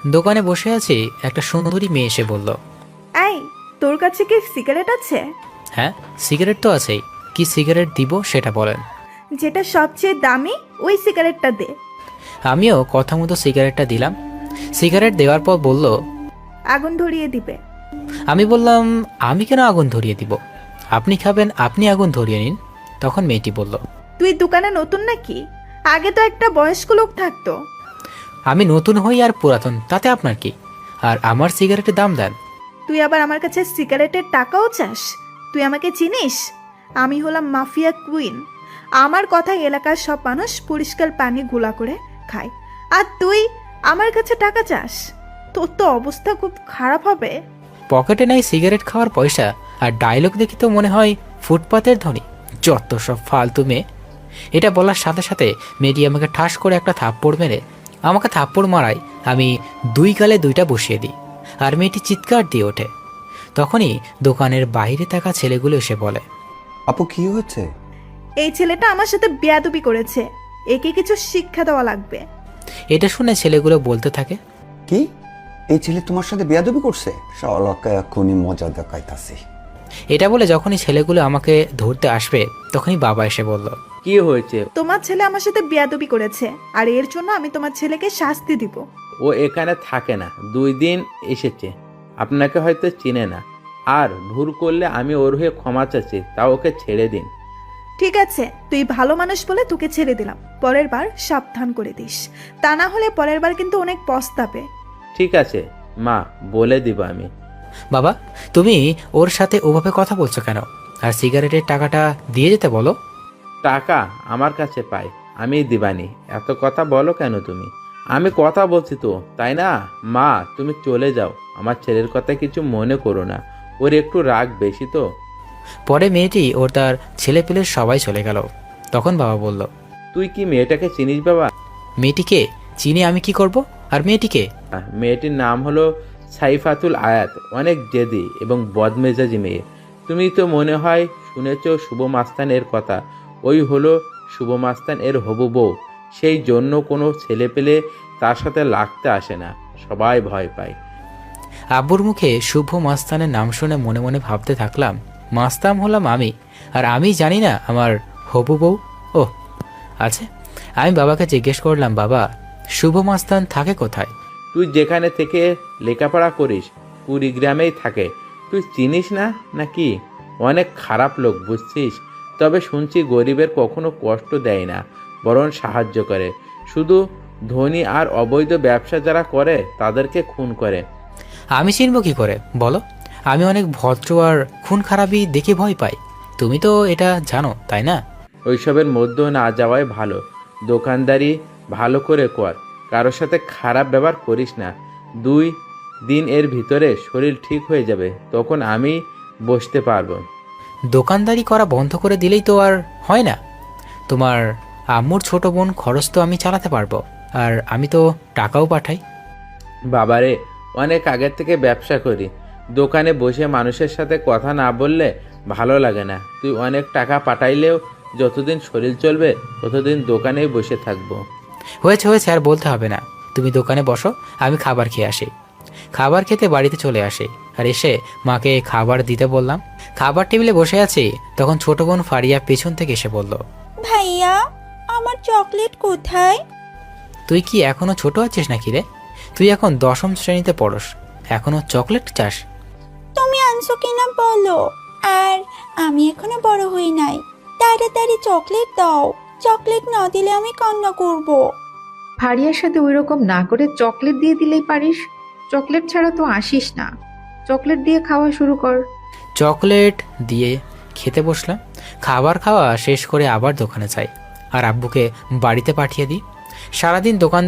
দোকানে বসে আছি, একটা সুন্দরী মেয়ে এসে বলল, এই, তোর কাছে কি সিগারেট আছে? হ্যাঁ, সিগারেট তো আছেই। কি সিগারেট দিব সেটা বলেন। যেটা সবচেয়ে দামি ওই সিগারেটটা দে। আমিও কথা মতো সিগারেটটা দিলাম। সিগারেট দেওয়ার পর বলল, আগুন ধরিয়ে দিবে। আমি বললাম, আমি কেন আগুন ধরিয়ে দিব? আপনি খাবেন, আপনি আগুন ধরিয়ে নিন। তখন মেয়েটি বলল, তুই দোকানে নতুন নাকি? আগে তো একটা বয়স্ক লোক থাকতো। আমি নতুন হই আর পুরাতন তাতে আপনার কি? আর আমার সিগারেটের দাম দেন। তুই আবার আমার কাছে সিগারেটের টাকাও চাস? তুই আমাকে চিনিস? আমি হলাম মাফিয়া কুইন। আমার কথা এলাকার সব মানুষ পরিষ্কার পানি গুলা করে খায়, আর তুই আমার কাছে টাকা চাস? তোর তো অবস্থা খুব খারাপ হবে। পকেটে নাই সিগারেট খাওয়ার পয়সা, আর ডায়লগ দেখি তো মনে হয় ফুটপাতের ধনী। যত সব ফালতু মেয়ে। এটা বলার সাথে সাথে মেয়েটি আমাকে ঠাস করে একটা থাপ্পড় মেরে আমাকে থাপ্পড় মারায় আমি দুই গালে দুইটা বসিয়ে দিই, আর মেয়েটি চিৎকার দিয়ে ওঠে। তখনই দোকানের বাইরে থাকা ছেলেগুলো এসে বলে, আপু কি হয়েছে? এই ছেলেটা আমার সাথে বেয়াদবি করেছে, একে কিছু শিক্ষা দেওয়া লাগবে। এটা শুনে ছেলেগুলো বলতে থাকে, কি, এই ছেলে তোমার সাথে বেয়াদবি করছে? শালাকে এখনই মজা দেখাইতাছি। এটা বলে যখনই ছেলেগুলো আমাকে ধরতে আসবে তখনই বাবা এসে বলল, কি হয়েছে? তোমার ছেলে আমার সাথে বেয়াদবি করেছে, আর এর জন্য আমি তোমার ছেলেকে শাস্তি দিব। ও এখানে থাকে না, 2 দিন এসেছে, আপনাকে হয়তো চিনে না। আর ভুল করলে আমি ওর হয়ে ক্ষমা চাচ্ছি, তা ওকে ছেড়ে দিন। ঠিক আছে, তুই ভালো মানুষ বলে তোকে ছেড়ে দিলাম। পরের বার সাবধান করে দিস, তা না হলে পরের বার কিন্তু অনেক পস্তাবে। ঠিক আছে মা, বলে দিব আমি। বাবা, তুমি ওর সাথে ওভাবে কথা বলছো কেন? আর সিগারেটের টাকাটা দিয়ে যেতে বলো। টাকা আমার কাছে পাই, আমি দিবানি। এত কথা বলো কেন তুমি? আমি কথা বলছি তো, তাই না? মা, তুমি চলে যাও, আমার ছেলের কথা কিছু মনে করো না, ওর একটু রাগ বেশি তো। পরে মেয়েটি ওর তার ছেলে পেলে সবাই চলে গেল। তখন বাবা বলল, তুই কি মেয়েটাকে চিনিস বাবা? মেয়েটিকে চিনি আমি কি করব? আর মেয়েটিকে? মেয়েটির নাম হলো সাইফাতুল আয়াত, অনেক জেদি এবং বদমেজাজি মেয়ে। তুমি তো মনে হয় শুনেছ শুভ মাস্তান এর কথা। ওই হলো শুভ মাস্তান এর হবু বউ। সেই জন্য কোনো ছেলে পেলে তার সাথে লাগতে আসে না, সবাই ভয় পায়। আব্বুর মুখে শুভ মাস্তানের নাম শুনে মনে মনে ভাবতে থাকলাম, মাস্তান হলাম আমি, আর আমি জানি না আমার হবু বউ। ও আচ্ছা, আমি বাবাকে জিজ্ঞেস করলাম, বাবা, শুভ মাস্তান থাকে কোথায়? তুই যেখানে থেকে লেখাপড়া করিস কুড়িগ্রামেই থাকে। তুই চিনিস না নাকি? অনেক খারাপ লোক, বুঝছিস? তবে শুনছি গরিবের কখনো কষ্ট দেয় না, বরং সাহায্য করে। শুধু ধনী আর অবৈধ ব্যবসা যারা করে তাদেরকে খুন করে। আমি চিনব কি করে বলো? আমি অনেক ভদ্র, আর খুন খারাপই দেখে ভয় পাই। তুমি তো এটা জানো, তাই না? ওইসবের মধ্যেও না যাওয়াই ভালো। দোকানদারি ভালো করে কর, কারোর সাথে খারাপ ব্যবহার করিস না। 2 দিন এর ভিতরে শরীর ঠিক হয়ে যাবে, তখন আমি বসতে পারবো। দোকানদারি করা বন্ধ করে দিলেই তো আর হয় না। তোমার আম্মুর ছোট বোন খরচ তো আমি চালাতে পারবো, আর আমি তো টাকাও পাঠাই। বাবারে, অনেক আগের থেকে ব্যবসা করি। দোকানে বসে মানুষের সাথে কথা না বললে ভালো লাগে না। তুই অনেক টাকা পাঠাইলেও যতদিন শরীর চলবে ততদিন দোকানেই বসে থাকবো। হয়েছে হয়েছে, আর বলতে হবে না। তুমি দোকানে বসো, আমি খাবার খেয়ে আসি। খাবার খেতে বাড়িতে চলে আসি, আর এসে মাকে খাবার দিতে বললাম। খাবার টেবিলে বসে আছি, তখন ছোট বোন ফারিয়া পেছন থেকে এসে বলল, ভাইয়া, আমার চকলেট কোথায়? তুই কি এখনো ছোট আছিস নাকি রে? তুই এখন 10ম শ্রেণীতে পড়স, এখনো চকলেট চাস? তুমি আনছো কিনা বলো। আর আমি এখনো বড় হই নাই, তাড়াতাড়ি চকলেট দাও। চকলেট না দিলে আমি কান্না করব। ফারিয়ার সাথে ওই রকম না করে চকলেট দিয়ে দিলেই পারিস। চকলেট ছাড়া তো আসিস না। চকলেট দিয়ে খাওয়া শুরু কর। চকলেট দিয়ে খেতে বসলাম। খাবার খাওয়া শেষ করে আবার দোকানে যাই, আর আব্বুকে বাড়িতে পাঠিয়ে দিই। সারাদিন দোকান